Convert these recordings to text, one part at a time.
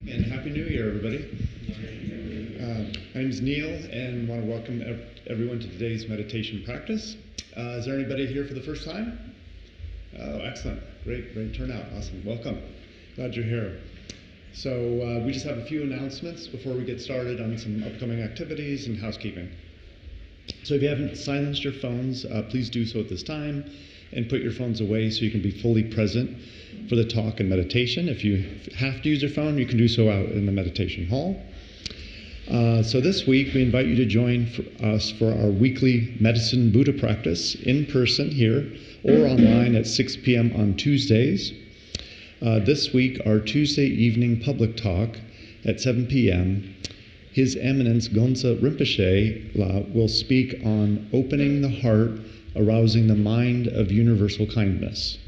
And Happy New Year, everybody. My name is Neil, and I want to welcome everyone to today's meditation practice. Is there anybody here for the first time? Oh, excellent. Great turnout. Awesome. Welcome. Glad you're here. So we just have a few announcements before we get started on some upcoming activities and housekeeping. So if you haven't silenced your phones, please do so at this time, and put your phones away so you can be fully present for the talk and meditation. If you have to use your phone, you can do so out in the meditation hall. So this week, we invite you to join us for our weekly Medicine Buddha practice in person here or online at 6 p.m. on Tuesdays. This week, our Tuesday evening public talk at 7 p.m., His Eminence Gonsa Rinpoche will speak on opening the heart, arousing the mind of universal kindness.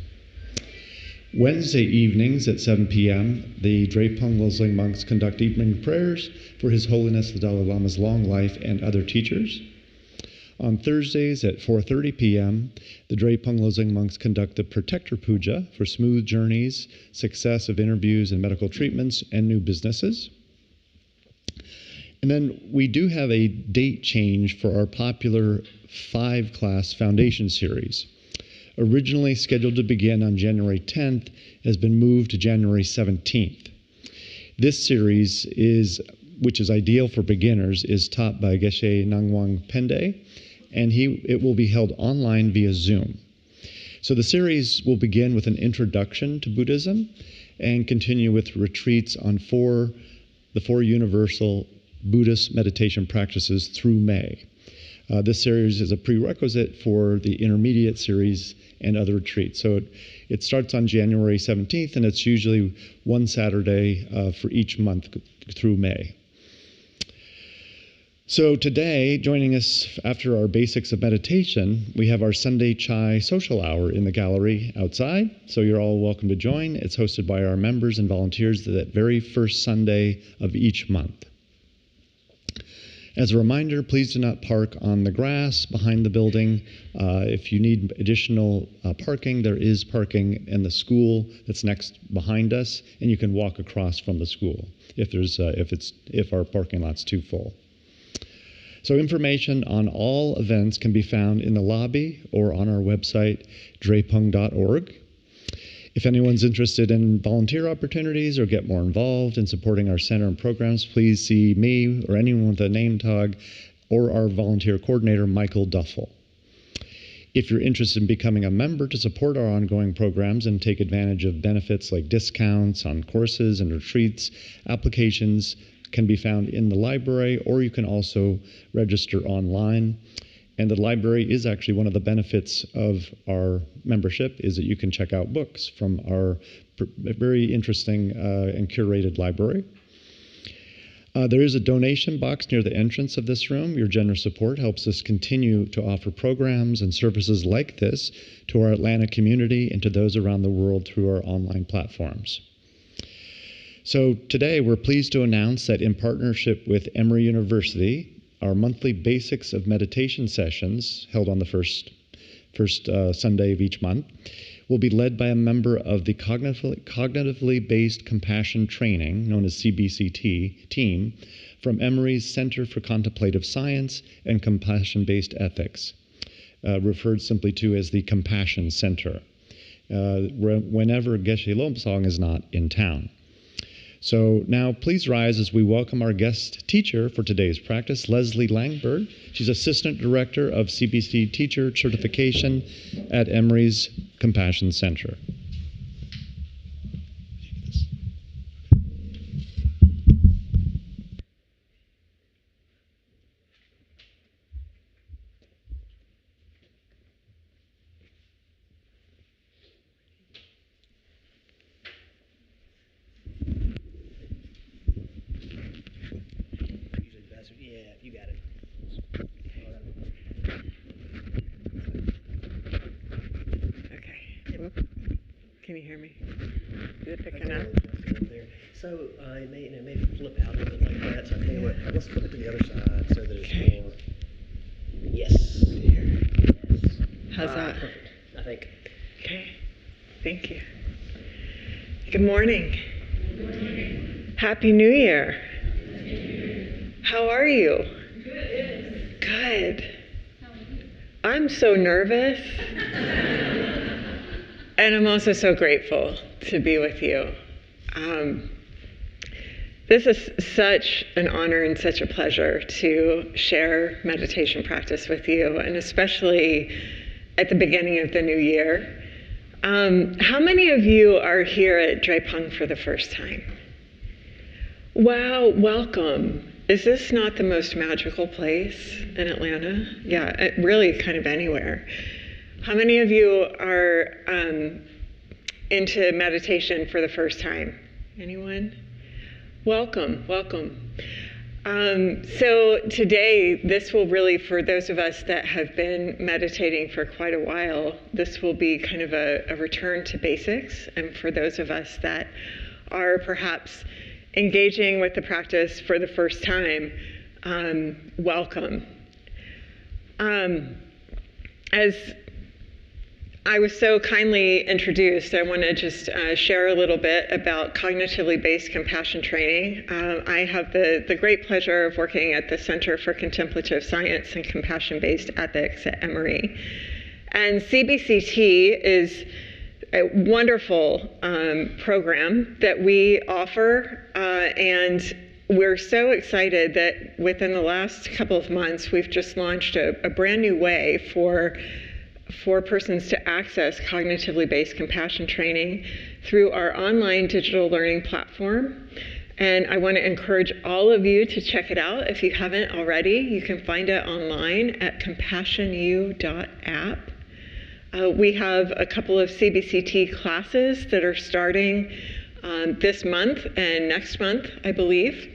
Wednesday evenings at 7 p.m., the Drepung Loseling monks conduct evening prayers for His Holiness the Dalai Lama's long life and other teachers. On Thursdays at 4:30 p.m., the Drepung Loseling monks conduct the Protector Puja for smooth journeys, success of interviews and medical treatments, and new businesses. And then we do have a date change for our popular 5-class foundation series. Originally scheduled to begin on January 10th, has been moved to January 17th. This series which is ideal for beginners, is taught by Geshe Nangwang Pende, and it will be held online via Zoom. So the series will begin with an introduction to Buddhism and continue with retreats on the four universal Buddhist meditation practices through May. This series is a prerequisite for the intermediate series and other retreats. So it starts on January 17th, and it's usually one Saturday for each month through May. So today, joining us after our basics of meditation, we have our Sunday Chai social hour in the gallery outside. So you're all welcome to join. It's hosted by our members and volunteers that very first Sunday of each month. As a reminder, please do not park on the grass behind the building. If you need additional parking, there is parking in the school that's next behind us, and you can walk across from the school if our parking lot's too full. So information on all events can be found in the lobby or on our website, drepung.org. If anyone's interested in volunteer opportunities or get more involved in supporting our center and programs, please see me or anyone with a name tag or our volunteer coordinator, Michael Duffel. If you're interested in becoming a member to support our ongoing programs and take advantage of benefits like discounts on courses and retreats, applications can be found in the library, or you can also register online. And the library is actually one of the benefits of our membership, is that you can check out books from our very interesting and curated library. There is a donation box near the entrance of this room. Your generous support helps us continue to offer programs and services like this to our Atlanta community and to those around the world through our online platforms. So today we're pleased to announce that in partnership with Emory University, our monthly Basics of Meditation sessions, held on the first Sunday of each month, will be led by a member of the Cognitively Based Compassion Training, known as CBCT, team from Emory's Center for Contemplative Science and Compassion-Based Ethics, referred simply to as the Compassion Center, whenever Geshe Lobsang is not in town. So now please rise as we welcome our guest teacher for today's practice, Leslie Langbert. She's Assistant Director of CBCT Teacher Certification at Emory's Compassion Center. Can you hear me? Is it picking up? So it may flip out a little bit like that. So I tell you what, let's flip it to the other side so that it's more. Yes. Here. Yes. How's that? Perfect. I think. Okay. Thank you. Good morning. Happy New Year. How are you? Good. I'm so nervous. And I'm also so grateful to be with you. This is such an honor and such a pleasure to share meditation practice with you, and especially at the beginning of the new year. How many of you are here at Drepung for the first time? Wow, welcome. Is this not the most magical place in Atlanta? Yeah, really kind of anywhere. How many of you are into meditation for the first time? Anyone? Welcome, welcome. So today, this will really, for those of us that have been meditating for quite a while, this will be kind of a return to basics. And for those of us that are perhaps engaging with the practice for the first time, welcome. As I was so kindly introduced, I want to just share a little bit about cognitively based compassion training. I have the great pleasure of working at the Center for Contemplative Science and Compassion-Based Ethics at Emory. And CBCT is a wonderful program that we offer, and we're so excited that within the last couple of months, we've just launched a brand new way for persons to access cognitively based compassion training through our online digital learning platform. And I want to encourage all of you to check it out if you haven't already. You can find it online at compassionu.app. We have a couple of CBCT classes that are starting this month and next month, I believe.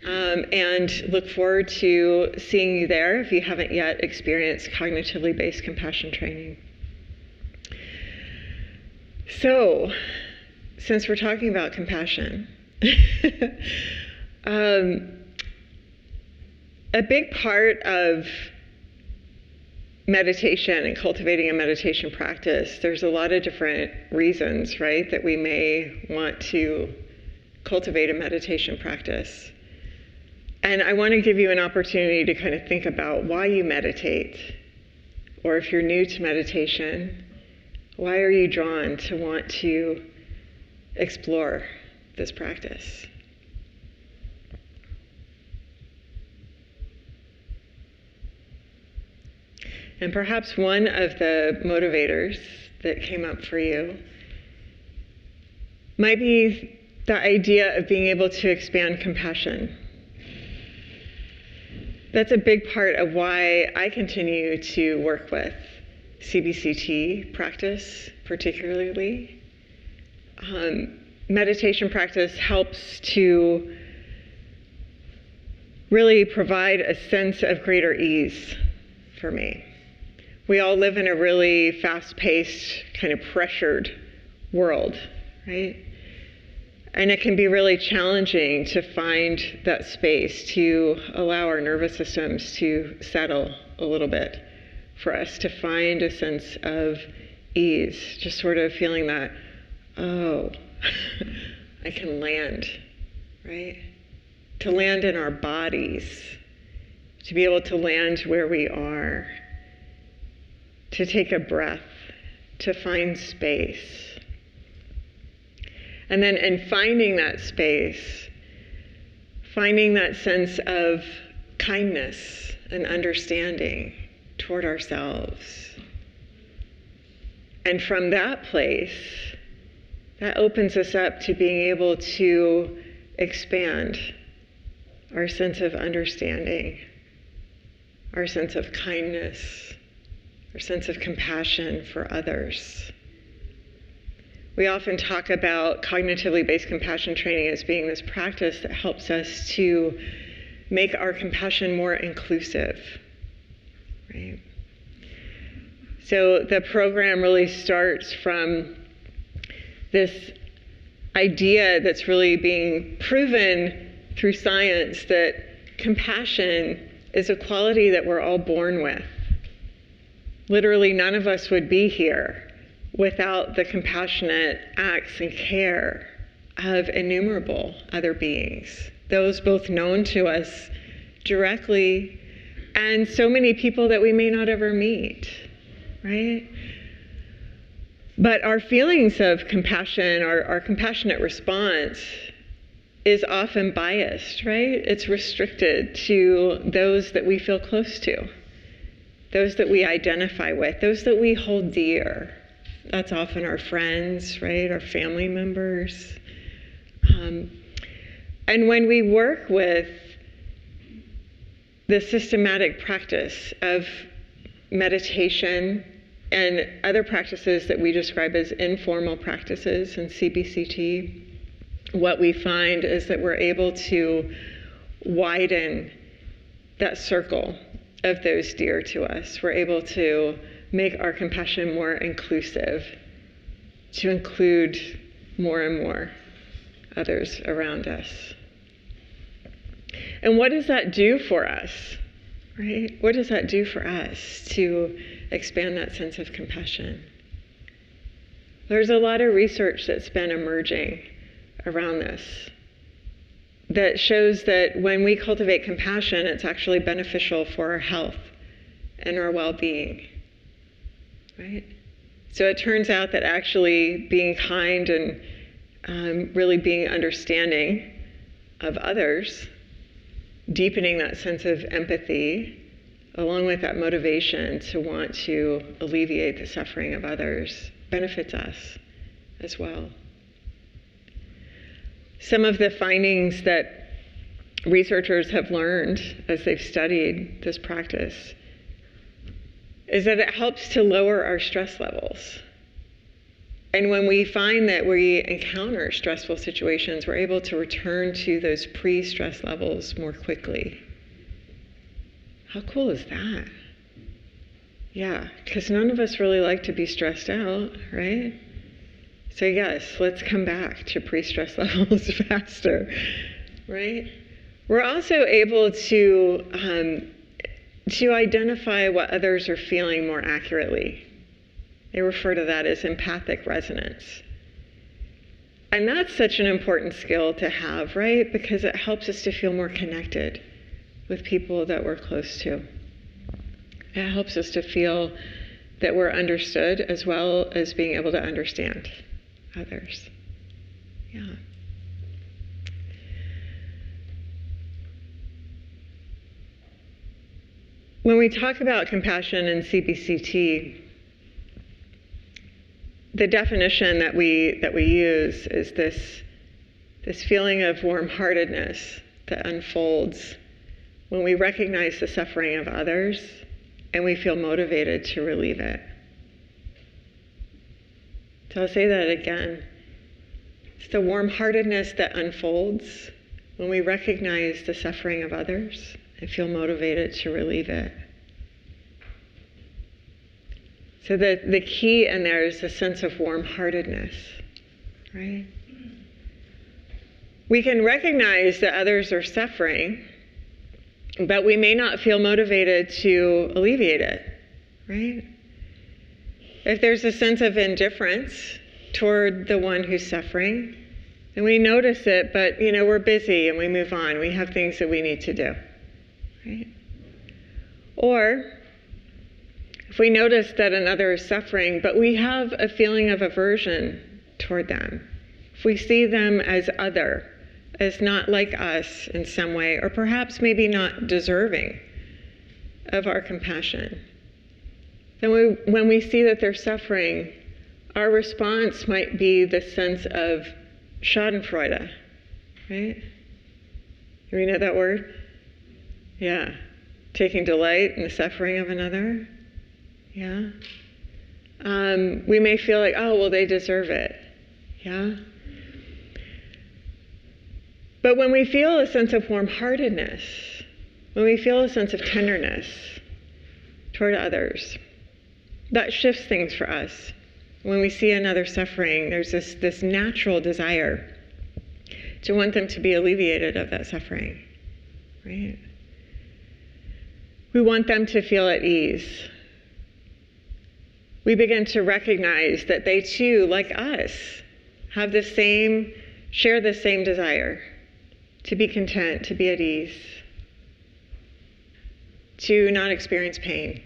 And look forward to seeing you there if you haven't yet experienced cognitively based compassion training. So, since we're talking about compassion, a big part of meditation and cultivating a meditation practice, there's a lot of different reasons, right, that we may want to cultivate a meditation practice. And I want to give you an opportunity to kind of think about why you meditate. Or if you're new to meditation, why are you drawn to want to explore this practice? And perhaps one of the motivators that came up for you might be the idea of being able to expand compassion. That's a big part of why I continue to work with CBCT practice, particularly. Meditation practice helps to really provide a sense of greater ease for me. We all live in a really fast-paced, kind of pressured world, right? And it can be really challenging to find that space to allow our nervous systems to settle a little bit, for us to find a sense of ease, just sort of feeling that, oh, I can land, right? To land in our bodies, to be able to land where we are, to take a breath, to find space. And then in finding that space, finding that sense of kindness and understanding toward ourselves. And from that place, that opens us up to being able to expand our sense of understanding, our sense of kindness, our sense of compassion for others. We often talk about cognitively based compassion training as being this practice that helps us to make our compassion more inclusive, right? So the program really starts from this idea that's really being proven through science that compassion is a quality that we're all born with. Literally, none of us would be here without the compassionate acts and care of innumerable other beings, those both known to us directly and so many people that we may not ever meet, right? But our feelings of compassion, our compassionate response, is often biased, right? It's restricted to those that we feel close to, those that we identify with, those that we hold dear. That's often our friends, right? Our family members. And when we work with the systematic practice of meditation and other practices that we describe as informal practices in CBCT, what we find is that we're able to widen that circle of those dear to us. We're able to make our compassion more inclusive, to include more and more others around us. And what does that do for us, right? What does that do for us to expand that sense of compassion? There's a lot of research that's been emerging around this that shows that when we cultivate compassion, it's actually beneficial for our health and our well-being, right? So it turns out that actually being kind and really being understanding of others, deepening that sense of empathy, along with that motivation to want to alleviate the suffering of others, benefits us as well. Some of the findings that researchers have learned as they've studied this practice is that it helps to lower our stress levels. And when we find that we encounter stressful situations, we're able to return to those pre-stress levels more quickly. How cool is that? Yeah, because none of us really like to be stressed out, right? So yes, let's come back to pre-stress levels faster, right? We're also able to identify what others are feeling more accurately. They refer to that as empathic resonance. And that's such an important skill to have, right? Because it helps us to feel more connected with people that we're close to. It helps us to feel that we're understood as well as being able to understand others. Yeah. When we talk about compassion in CBCT, the definition that we use is this feeling of warm-heartedness that unfolds when we recognize the suffering of others and we feel motivated to relieve it. So I'll say that again. It's the warm-heartedness that unfolds when we recognize the suffering of others and feel motivated to relieve it. So the key in there is a sense of warm-heartedness, right? We can recognize that others are suffering, but we may not feel motivated to alleviate it, right? If there's a sense of indifference toward the one who's suffering, then we notice it, but we're busy and we move on. We have things that we need to do, right? Or if we notice that another is suffering, but we have a feeling of aversion toward them, if we see them as other, as not like us in some way, or perhaps maybe not deserving of our compassion, then when we see that they're suffering, our response might be the sense of schadenfreude, right? Do you know that word? Yeah. Taking delight in the suffering of another. Yeah. We may feel like, oh, well, they deserve it. Yeah. But when we feel a sense of warm-heartedness, when we feel a sense of tenderness toward others, that shifts things for us. When we see another suffering, there's this natural desire to want them to be alleviated of that suffering, right? We want them to feel at ease. We begin to recognize that they too, like us, have the same share the same desire to be content, to be at ease, to not experience pain.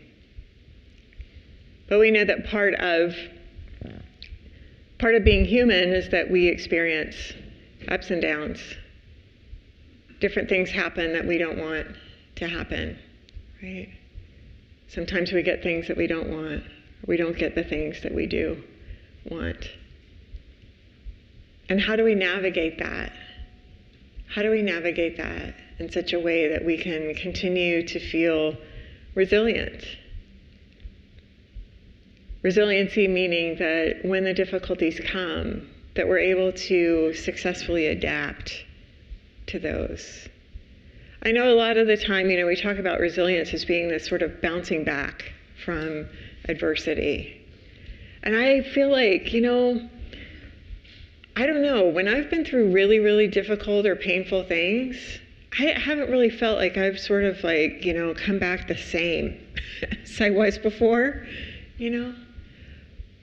But we know that part of being human is that we experience ups and downs. Different things happen that we don't want to happen, right? Sometimes we get things that we don't want. Or we don't get the things that we do want. And how do we navigate that? How do we navigate that in such a way that we can continue to feel resilient? Resiliency meaning that when the difficulties come, that we're able to successfully adapt to those. I know a lot of the time, we talk about resilience as being this sort of bouncing back from adversity. And I feel like, I don't know, when I've been through really, really difficult or painful things, I haven't really felt like I've sort of come back the same as I was before,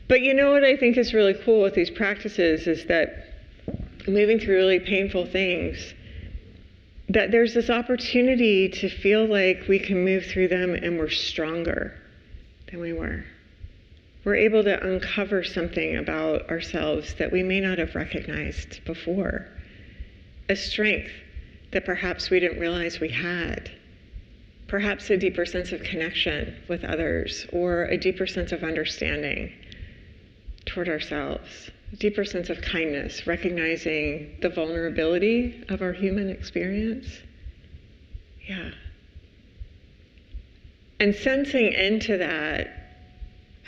But what I think is really cool with these practices is that moving through really painful things, that there's this opportunity to feel like we can move through them and we're stronger than we were. We're able to uncover something about ourselves that we may not have recognized before. A strength that perhaps we didn't realize we had. Perhaps a deeper sense of connection with others, or a deeper sense of understanding toward ourselves. A deeper sense of kindness, recognizing the vulnerability of our human experience. Yeah. And sensing into that,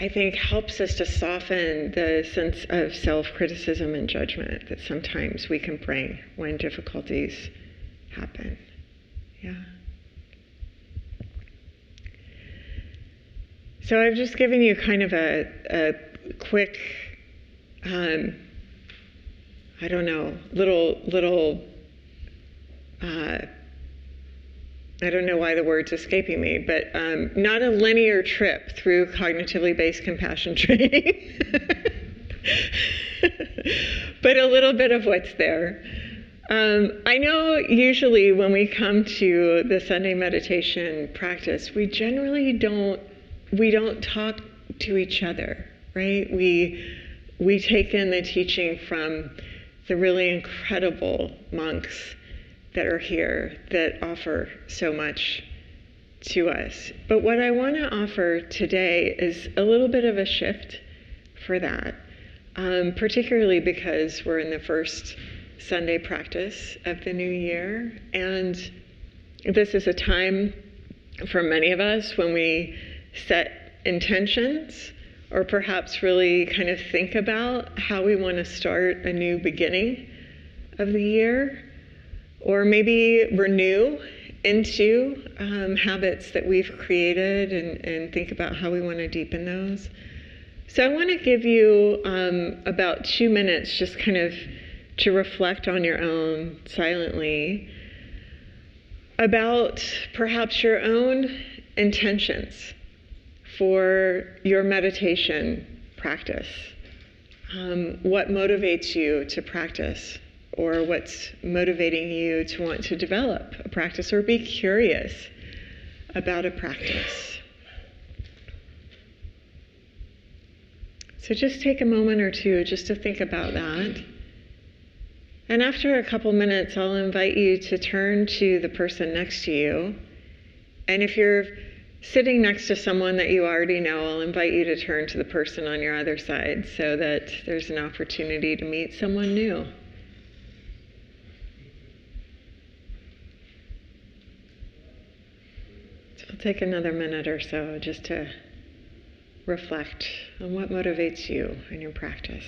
I think, helps us to soften the sense of self-criticism and judgment that sometimes we can bring when difficulties happen. Yeah. So I've just given you kind of a quick, I don't know why the word's escaping me, but not a linear trip through cognitively based compassion training, but a little bit of what's there. I know usually when we come to the Sunday meditation practice, we generally don't talk to each other, right? We take in the teaching from the really incredible monks that are here that offer so much to us. But what I want to offer today is a little bit of a shift for that, particularly because we're in the first Sunday practice of the new year. And this is a time for many of us when we set intentions, or perhaps really kind of think about how we want to start a new beginning of the year. Or maybe renew into habits that we've created and think about how we want to deepen those. So I want to give you about 2 minutes just kind of to reflect on your own silently about perhaps your own intentions for your meditation practice. What motivates you to practice? Or what's motivating you to want to develop a practice or be curious about a practice. So just take a moment or two just to think about that. And after a couple minutes, I'll invite you to turn to the person next to you. And if you're sitting next to someone that you already know, I'll invite you to turn to the person on your other side so that there's an opportunity to meet someone new. We'll take another minute or so just to reflect on what motivates you in your practice.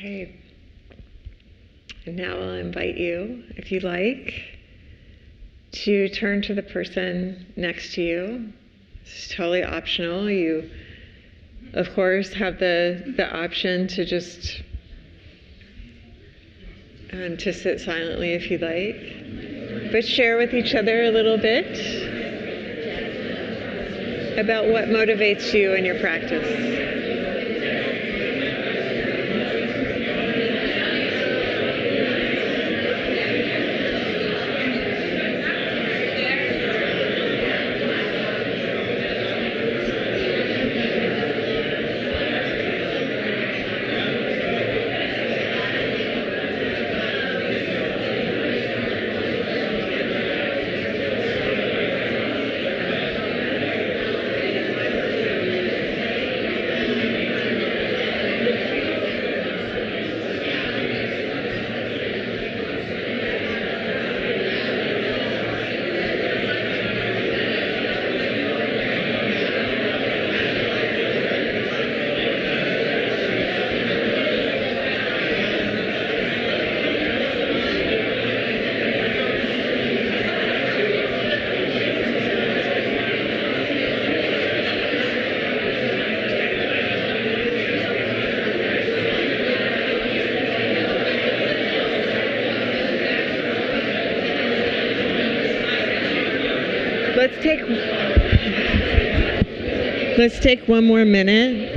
Okay. And now I'll invite you, if you like, to turn to the person next to you. It's totally optional. You, of course, have the option to just to sit silently if you like. But share with each other a little bit about what motivates you in your practice. Let's take one more minute.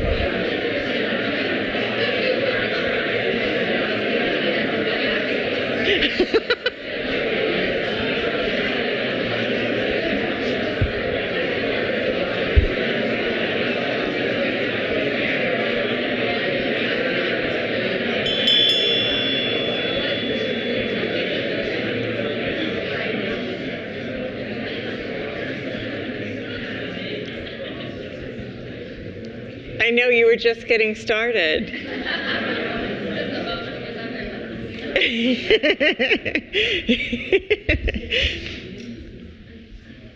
I know you were just getting started.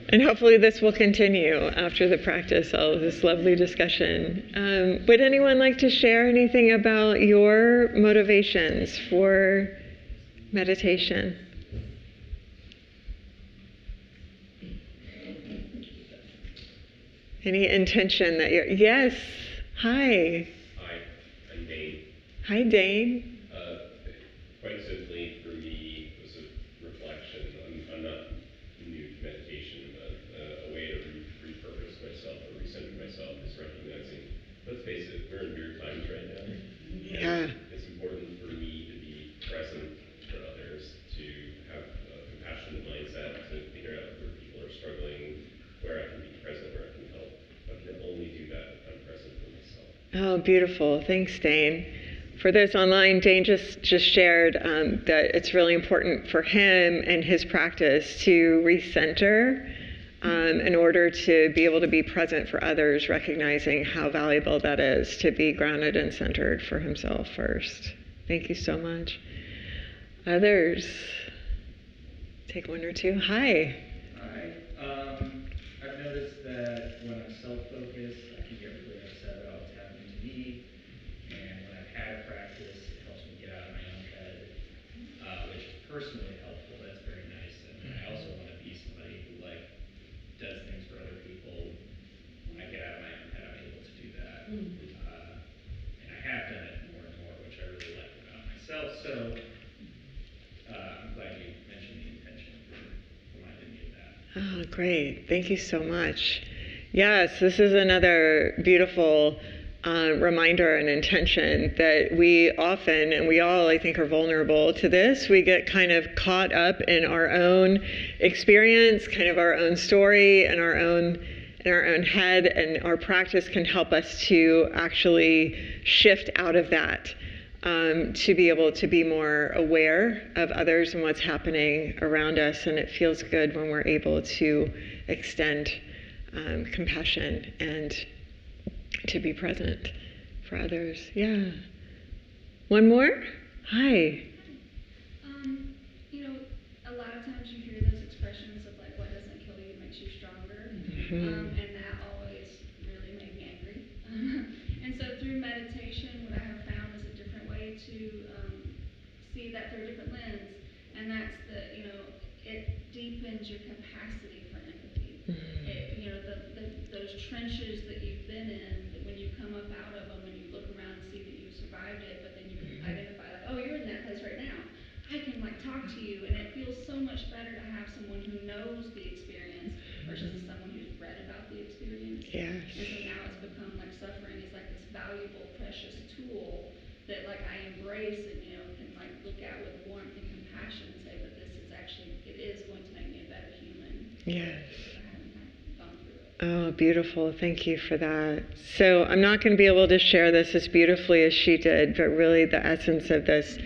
And hopefully this will continue after the practice, all of this lovely discussion. Would anyone like to share anything about your motivations for meditation? Any intention that you're... Yes. Hi. Hi, I'm Dane. Hi, Dane. Quite simply, for me, it was a reflection. I'm not new to meditation, but a way to repurpose myself or recenter myself is recognizing, let's face it, we're in weird times right now. Yeah. It's important for me to be present for others, to have a compassionate mindset, to figure out where people are struggling, where I can be present, where I can help. I can only do that if I'm present for myself. Oh, beautiful. Thanks, Dane. For those online, Dane just shared that it's really important for him and his practice to recenter in order to be able to be present for others, recognizing how valuable that is to be grounded and centered for himself first. Thank you so much. Others? Take one or two. Hi. Hi. I've noticed that when I'm self-focused, I can get really upset about what's happening to me. And when I've had a practice, it helps me get out of my own head, which is personally helpful. That's very nice. And then I also want to be somebody who does things for other people. When I get out of my own head, I'm able to do that. And I have done it more and more, which I really like about myself. So I'm glad you mentioned the intention for reminding me of that. Oh, great. Thank you so much. Yes, this is another beautiful reminder and intention that we often, and we all, I think, are vulnerable to this. We get kind of caught up in our own experience, kind of our own story, and in our own head, and our practice can help us to actually shift out of that, to be able to be more aware of others and what's happening around us. And it feels good when we're able to extend compassion and to be present for others. Yeah. One more? Hi. A lot of times you hear those expressions of what doesn't kill you makes you stronger. And that always really made me angry. And so through meditation, what I have found is a different way to see that through a different lens. And that's it deepens your capacity for empathy. Those trenches that you've been in, that when you come up out of them, when you look around and see that you survived it, but then you can identify, like, oh, you're in that place right now. I can talk to you, and it feels so much better to have someone who knows the experience versus someone who's read about the experience. Yes. And so now it's become suffering is this valuable, precious tool that I embrace and can look at with warmth and compassion and say, but this is actually, it is going to make me a better human. Yes. Because I haven't gone through it. Oh, beautiful. Thank you for that. So I'm not going to be able to share this as beautifully as she did, but really the essence of this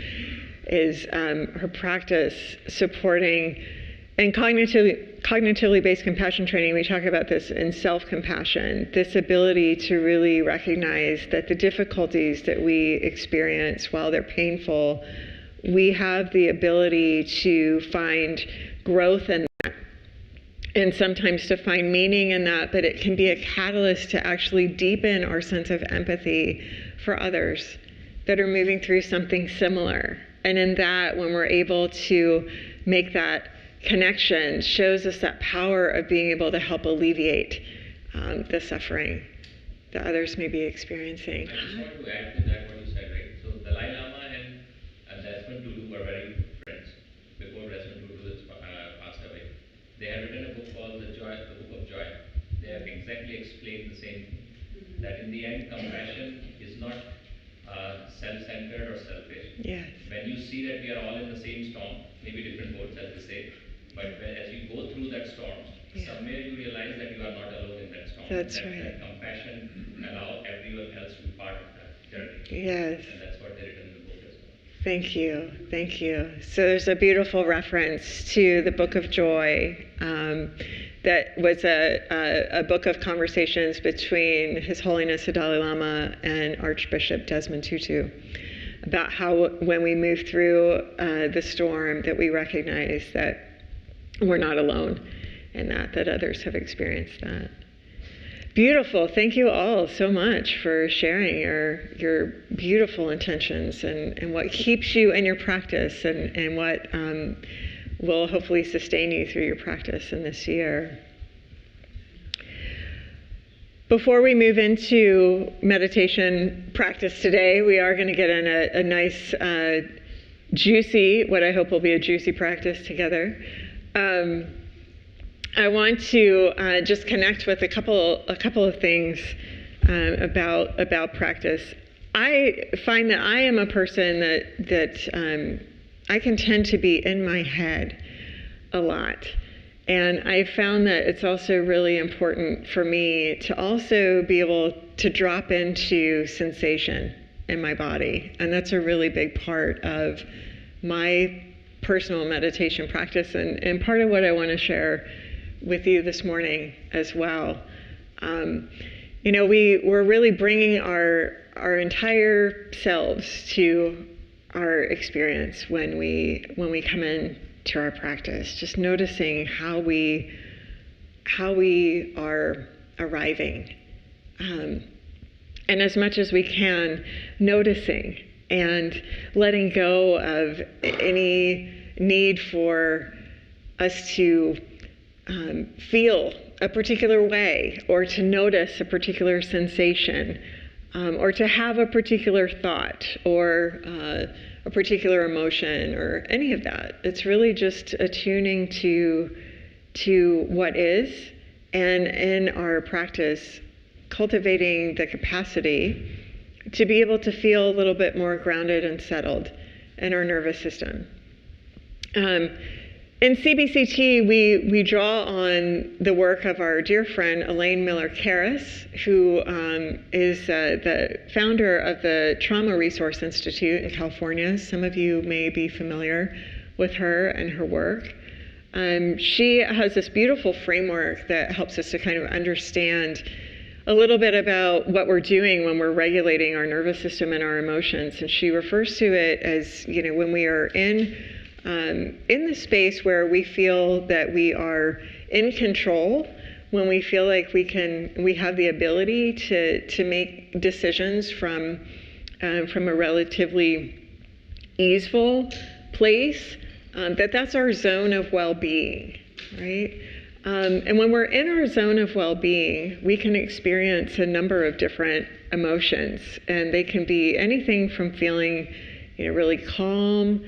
is her practice supporting, and cognitively based compassion training, we talk about this in self-compassion, this ability to really recognize that the difficulties that we experience, while they're painful, we have the ability to find growth in that, and sometimes to find meaning in that, but it can be a catalyst to actually deepen our sense of empathy for others that are moving through something similar. And in that, when we're able to make that connection, shows us that power of being able to help alleviate the suffering that others may be experiencing. I just want to add to that what you said, right? So Dalai Lama and Desmond Tutu were very good friends before Desmond Tutu passed away. They had written a book called the Book of Joy. They have exactly explained the same thing, that in the end, compassion is not self-centered or selfish. Yes. When you see that we are all in the same storm, maybe different boats as they say, but as you go through that storm, somewhere you realize that you are not alone in that storm. That's right. That compassion allow everyone else to be part of that journey. Yes. And that's what they written in the book as well. Thank you. Thank you. So there's a beautiful reference to the Book of Joy. That was a book of conversations between His Holiness the Dalai Lama and Archbishop Desmond Tutu about how when we move through the storm that we recognize that we're not alone and that others have experienced that. Beautiful. Thank you all so much for sharing your beautiful intentions and what keeps you in your practice and what will hopefully sustain you through your practice in this year. Before we move into meditation practice today, we are going to get in a nice, juicy, what I hope will be a juicy practice together. I want to just connect with a couple of things about practice. I find that I am a person that I can tend to be in my head a lot. And I found that it's also really important for me to also be able to drop into sensation in my body. And that's a really big part of my personal meditation practice and part of what I want to share with you this morning as well. We're really bringing our entire selves to our experience when we come in to our practice, just noticing how we are arriving, and as much as we can, noticing and letting go of any need for us to feel a particular way or to notice a particular sensation, or to have a particular thought or a particular emotion or any of that. It's really just attuning to what is, and in our practice, cultivating the capacity to be able to feel a little bit more grounded and settled in our nervous system. In CBCT, we draw on the work of our dear friend Elaine Miller-Karras, who is the founder of the Trauma Resource Institute in California. Some of you may be familiar with her and her work. She has this beautiful framework that helps us to kind of understand a little bit about what we're doing when we're regulating our nervous system and our emotions. And she refers to it as, when we are in the space where we feel that we are in control, when we feel like we have the ability to make decisions from a relatively easeful place, that's our zone of well-being, right? And when we're in our zone of well-being, we can experience a number of different emotions, and they can be anything from feeling, really calm,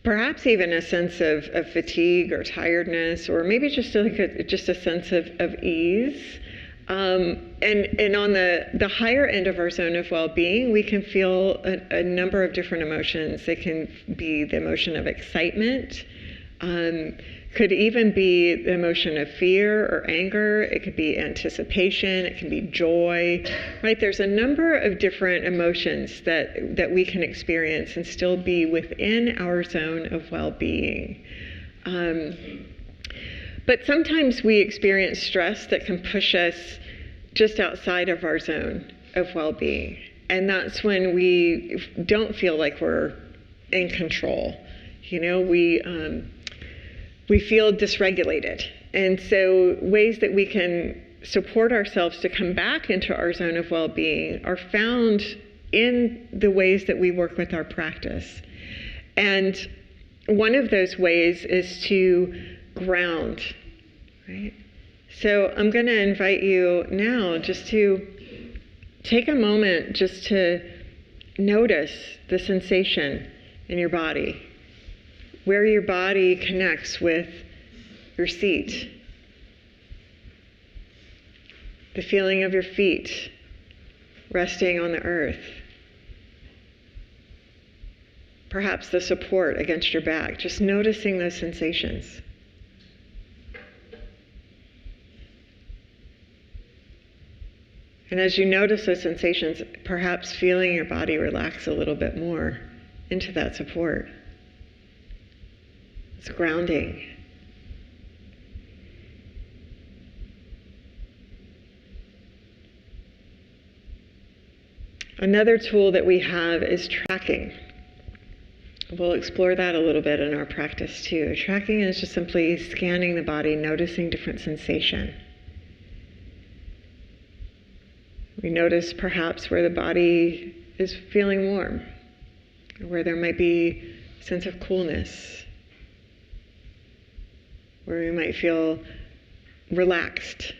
perhaps even a sense of fatigue or tiredness, or maybe just a sense of ease. And on the higher end of our zone of well-being, we can feel a number of different emotions. It can be the emotion of excitement, could even be the emotion of fear or anger. It could be anticipation. It can be joy, right? There's a number of different emotions that we can experience and still be within our zone of well-being. But sometimes we experience stress that can push us just outside of our zone of well-being. And that's when we don't feel like we're in control. We feel dysregulated. And so ways that we can support ourselves to come back into our zone of well-being are found in the ways that we work with our practice. And one of those ways is to ground, right? So I'm going to invite you now just to take a moment just to notice the sensation in your body, where your body connects with your seat, the feeling of your feet resting on the earth, perhaps the support against your back, just noticing those sensations. And as you notice those sensations, perhaps feeling your body relax a little bit more into that support. It's grounding. Another tool that we have is tracking. We'll explore that a little bit in our practice too. Tracking is just simply scanning the body, noticing different sensation. We notice perhaps where the body is feeling warm, or where there might be a sense of coolness, where we might feel relaxed,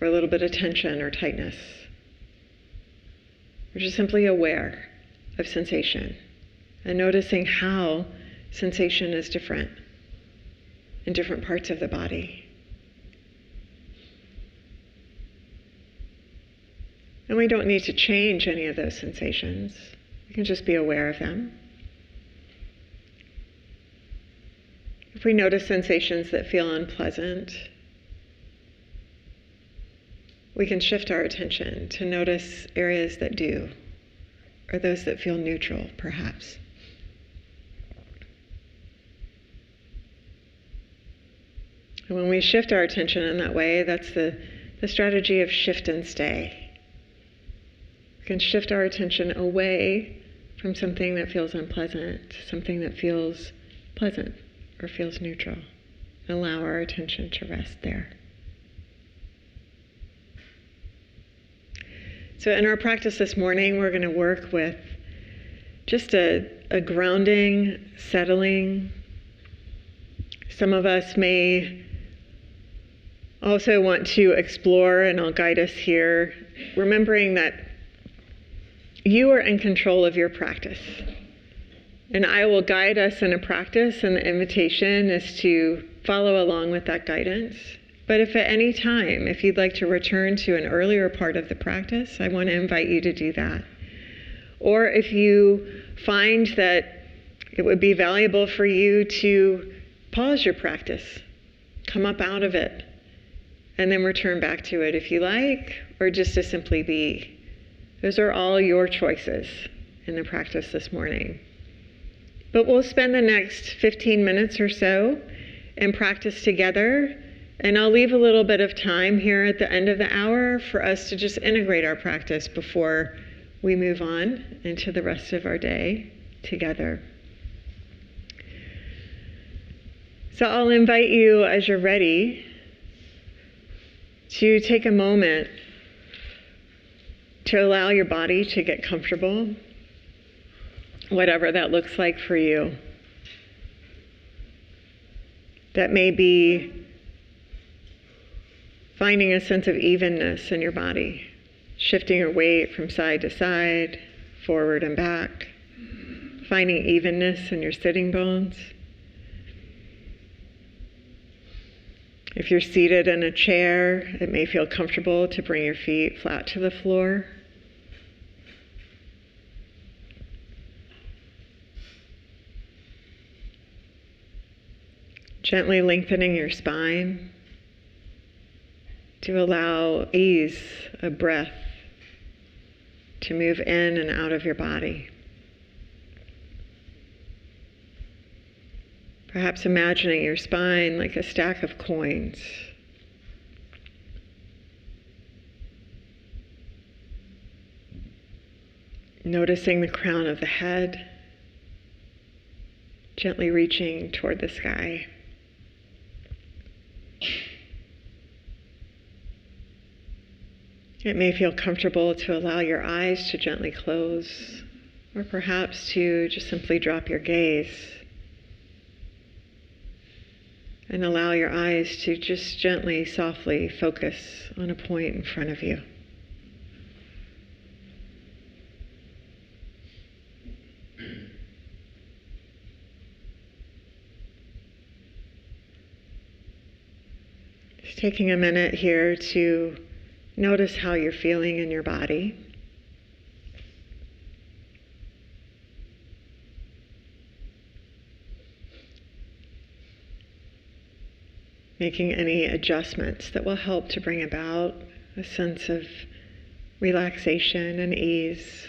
or a little bit of tension or tightness. We're just simply aware of sensation and noticing how sensation is different in different parts of the body. And we don't need to change any of those sensations. We can just be aware of them. If we notice sensations that feel unpleasant, we can shift our attention to notice areas that do, or those that feel neutral, perhaps. And when we shift our attention in that way, that's the strategy of shift and stay. We can shift our attention away from something that feels unpleasant to something that feels pleasant or feels neutral, and allow our attention to rest there. So in our practice this morning, we're going to work with just a grounding, settling. Some of us may also want to explore, and I'll guide us here, remembering that you are in control of your practice. And I will guide us in a practice, and the invitation is to follow along with that guidance. But if at any time, if you'd like to return to an earlier part of the practice, I want to invite you to do that. Or if you find that it would be valuable for you to pause your practice, come up out of it, and then return back to it if you like, or just to simply be. Those are all your choices in the practice this morning. But we'll spend the next 15 minutes or so in practice together, and I'll leave a little bit of time here at the end of the hour for us to just integrate our practice before we move on into the rest of our day together. So I'll invite you, as you're ready, to take a moment to allow your body to get comfortable. whatever that looks like for you. That may be finding a sense of evenness in your body, shifting your weight from side to side, forward and back, finding evenness in your sitting bones. If you're seated in a chair, it may feel comfortable to bring your feet flat to the floor. Gently lengthening your spine to allow ease of breath to move in and out of your body. Perhaps imagining your spine like a stack of coins. Noticing the crown of the head, gently reaching toward the sky. It may feel comfortable to allow your eyes to gently close, or perhaps to just simply drop your gaze and allow your eyes to just gently, softly focus on a point in front of you. Just taking a minute here to notice how you're feeling in your body. Making any adjustments that will help to bring about a sense of relaxation and ease,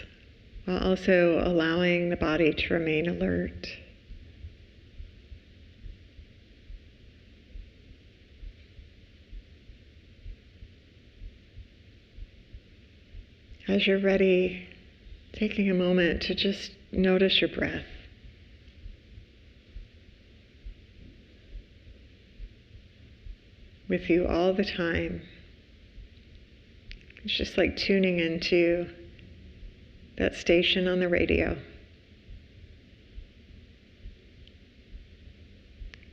while also allowing the body to remain alert. As you're ready, taking a moment to just notice your breath. With you all the time. It's just like tuning into that station on the radio.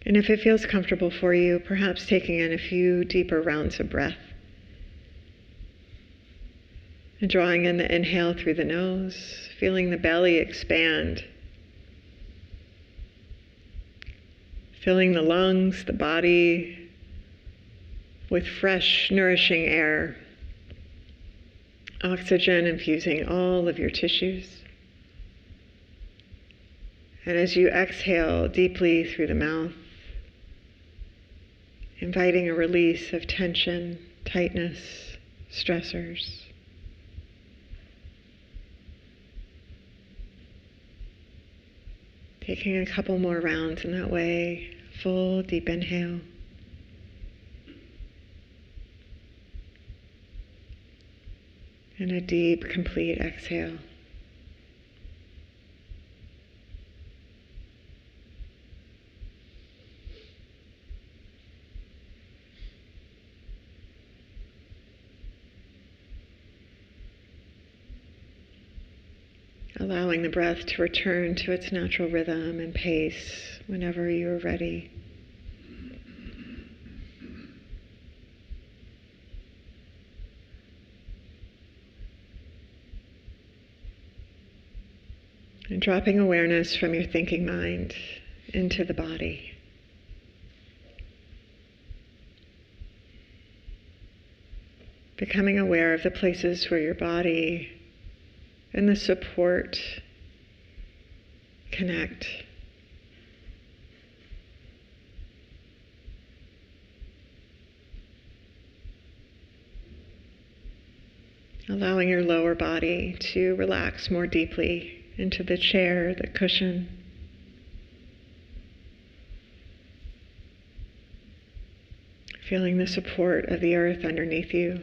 And if it feels comfortable for you, perhaps taking in a few deeper rounds of breath. And drawing in the inhale through the nose, feeling the belly expand. Filling the lungs, the body, with fresh, nourishing air. Oxygen infusing all of your tissues. And as you exhale deeply through the mouth, inviting a release of tension, tightness, stressors. Taking a couple more rounds in that way, full deep inhale. And a deep, complete exhale. Allowing the breath to return to its natural rhythm and pace whenever you're ready. And dropping awareness from your thinking mind into the body. Becoming aware of the places where your body and the support connect. Allowing your lower body to relax more deeply into the chair, the cushion. Feeling the support of the earth underneath you.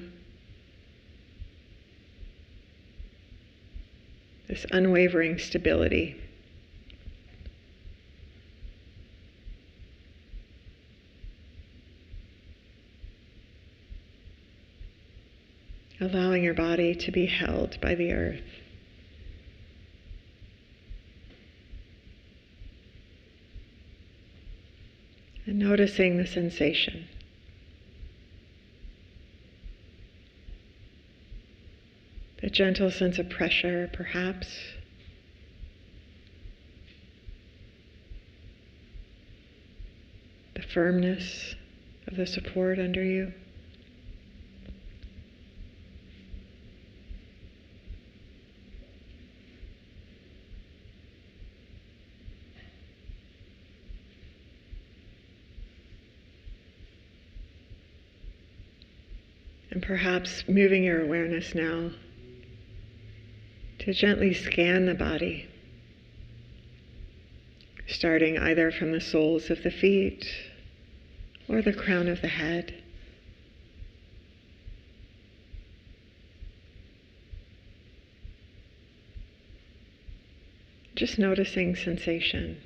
This unwavering stability. Allowing your body to be held by the earth. And noticing the sensation. The gentle sense of pressure, perhaps. The firmness of the support under you. And perhaps moving your awareness now to gently scan the body, starting either from the soles of the feet or the crown of the head. Just noticing sensation.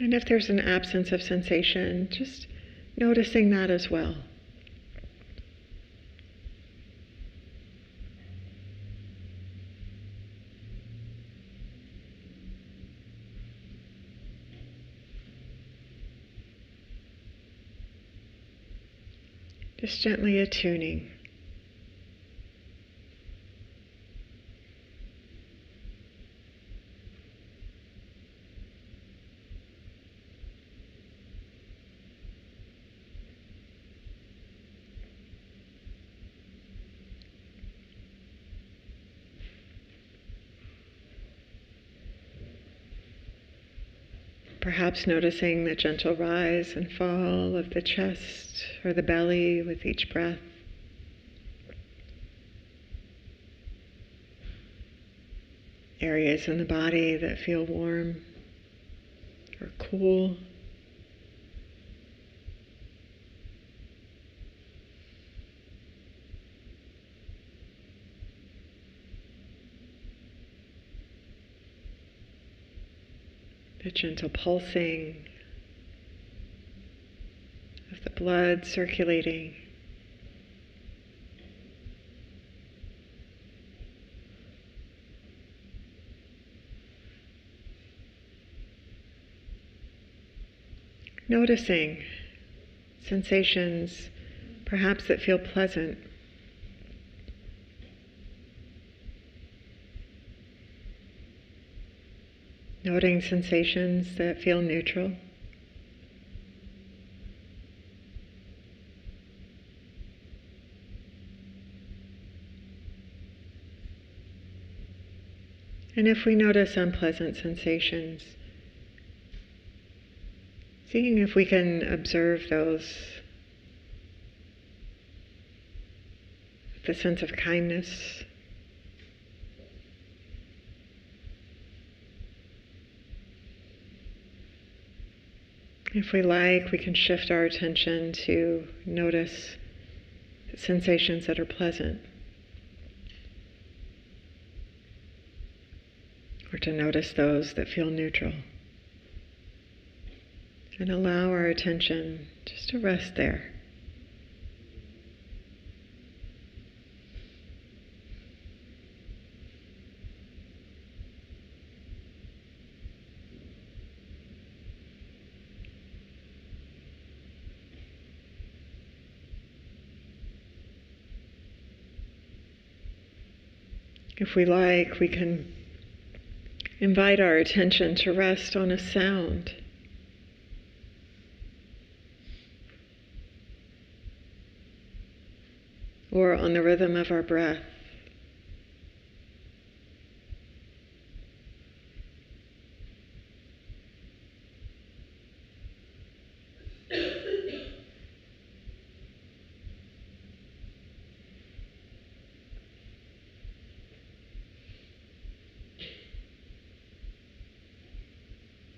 And if there's an absence of sensation, just noticing that as well. Just gently attuning. Perhaps noticing the gentle rise and fall of the chest or the belly with each breath. Areas in the body that feel warm or cool. The gentle pulsing of the blood circulating. Noticing sensations perhaps that feel pleasant. Noting sensations that feel neutral. And if we notice unpleasant sensations, seeing if we can observe those with a sense of kindness. If we like, we can shift our attention to notice the sensations that are pleasant, or to notice those that feel neutral, and allow our attention just to rest there. If we like, we can invite our attention to rest on a sound. Or on the rhythm of our breath.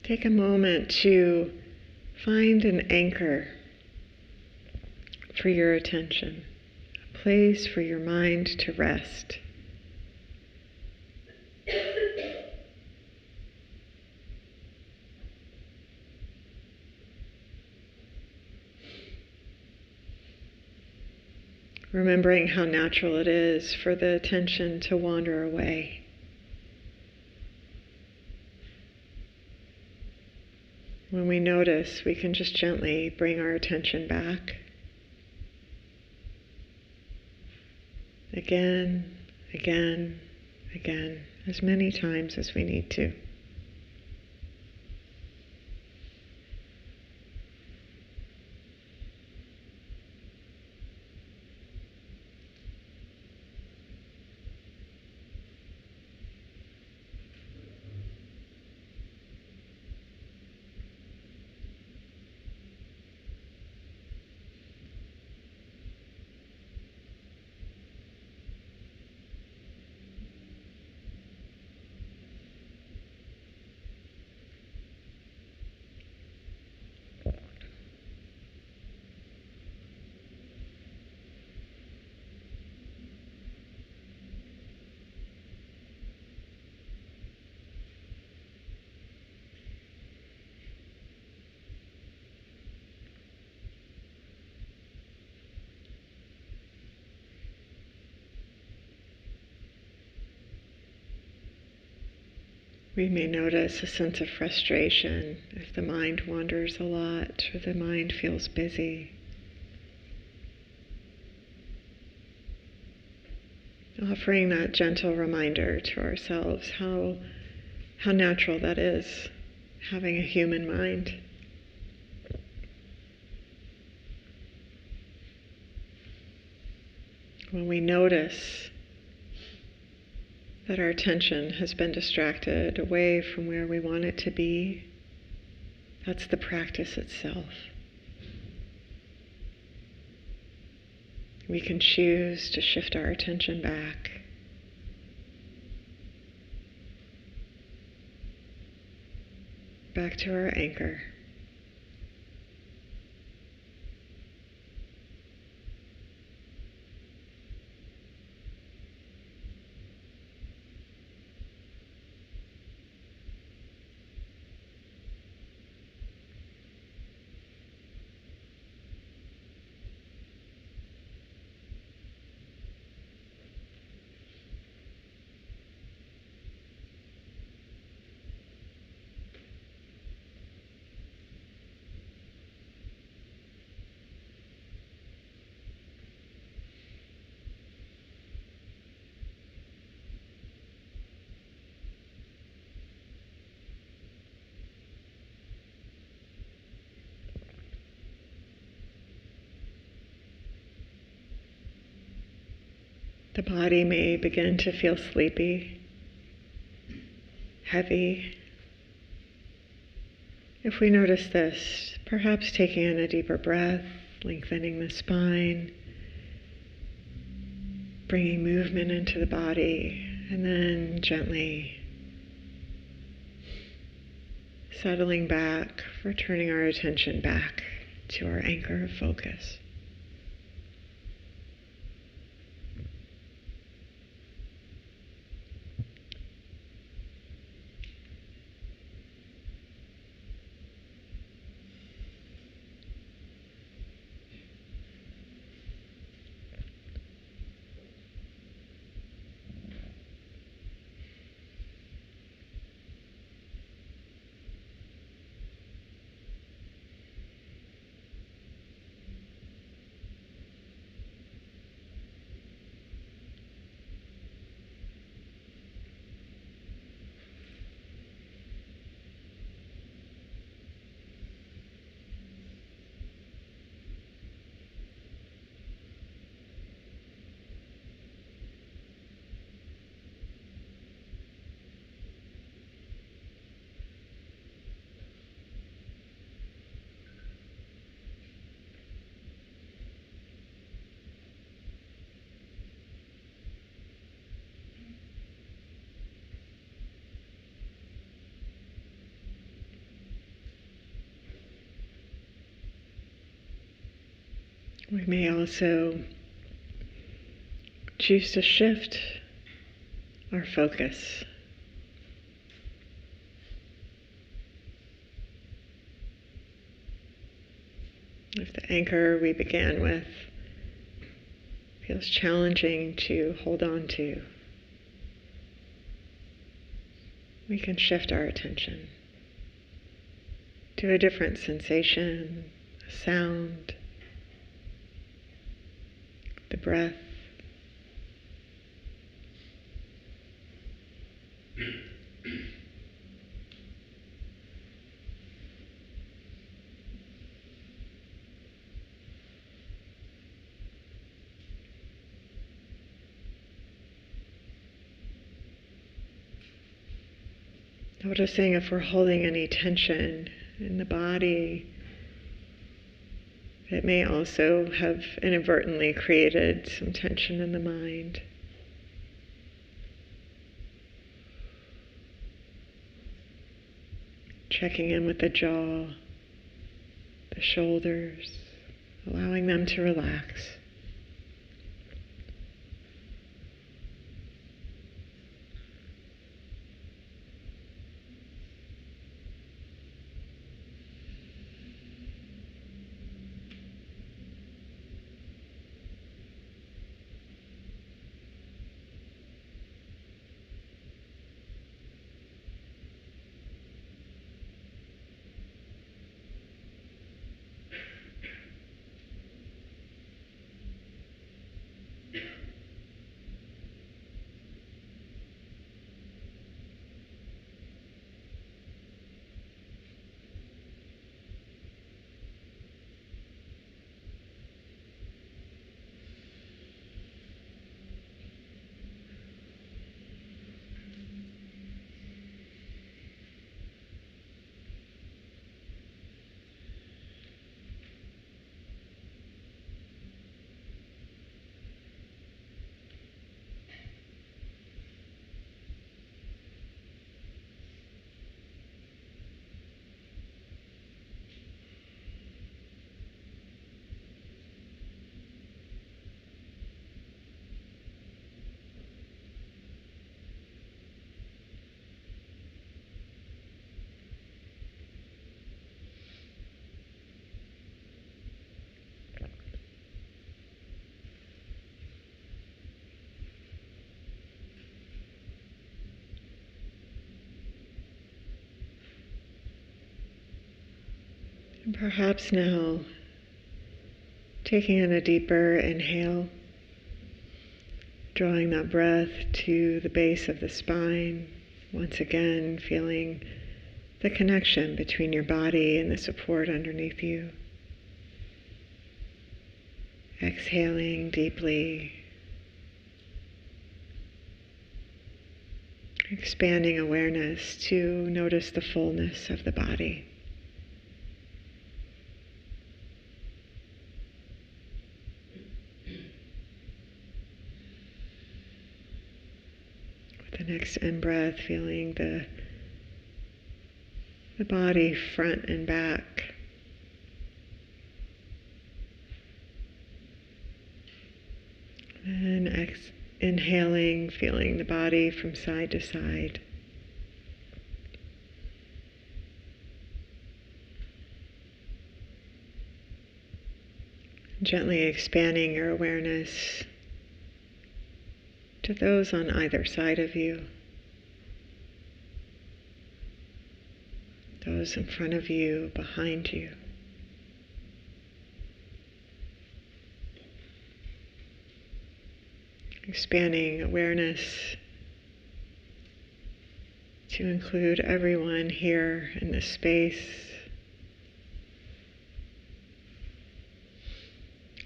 Take a moment to find an anchor for your attention, a place for your mind to rest. remembering how natural it is for the attention to wander away. When we notice, we can just gently bring our attention back. Again, again, again, as many times as we need to. We may notice a sense of frustration if the mind wanders a lot or the mind feels busy. Offering that gentle reminder to ourselves how natural that is, having a human mind. When we notice that our attention has been distracted away from where we want it to be, that's the practice itself. We can choose to shift our attention back to our anchor. The body may begin to feel sleepy, heavy. If we notice this, perhaps taking in a deeper breath, lengthening the spine, bringing movement into the body, and then gently settling back, returning our attention back to our anchor of focus. We may also choose to shift our focus. If the anchor we began with feels challenging to hold on to, we can shift our attention to a different sensation, a sound, the breath. Noticing if we're holding any tension in the body, it may also have inadvertently created some tension in the mind. Checking in with the jaw, the shoulders, allowing them to relax. And perhaps now, taking in a deeper inhale, drawing that breath to the base of the spine, once again feeling the connection between your body and the support underneath you. Exhaling deeply, expanding awareness to notice the fullness of the body. With the next in-breath, feeling the body front and back. And inhaling, feeling the body from side to side. Gently expanding your awareness to those on either side of you, those in front of you, behind you. Expanding awareness to include everyone here in this space,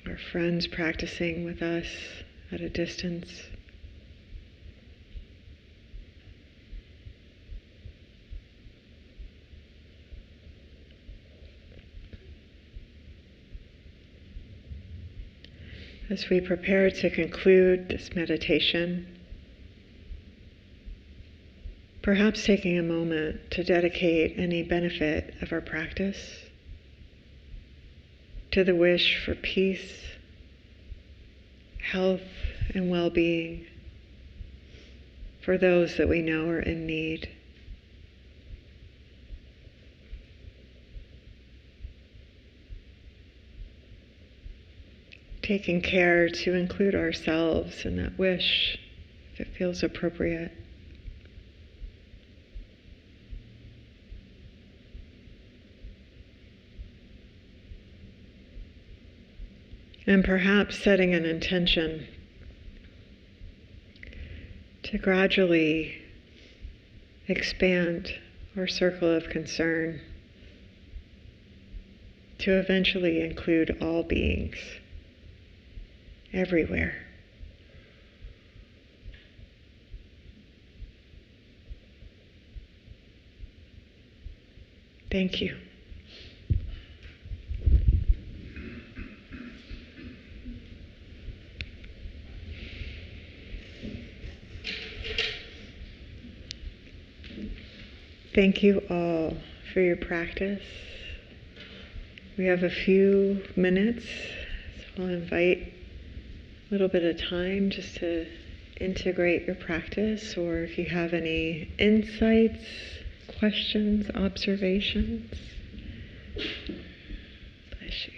our friends practicing with us at a distance. As we prepare to conclude this meditation, perhaps taking a moment to dedicate any benefit of our practice to the wish for peace, health, and well-being for those that we know are in need. taking care to include ourselves in that wish, if it feels appropriate. And perhaps setting an intention to gradually expand our circle of concern to eventually include all beings everywhere. Thank you. Thank you all for your practice. We have a few minutes, so I'll invite a little bit of time just to integrate your practice, or if you have any insights, questions, observations. Bless you.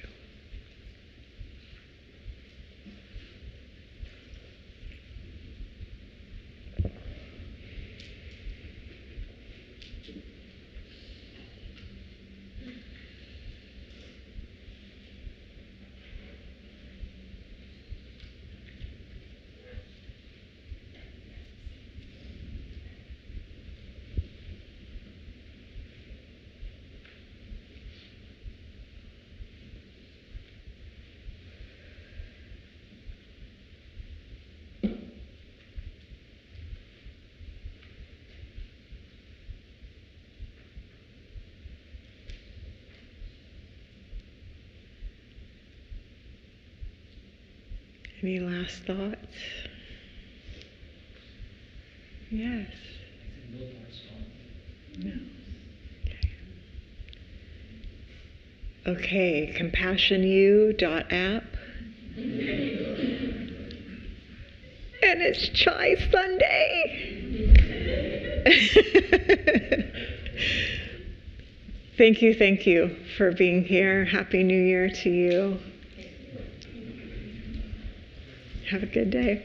Any last thoughts? Yes. No. Okay, compassionu.app. And it's Chai Sunday. Thank you for being here. Happy New Year to you. Have a good day.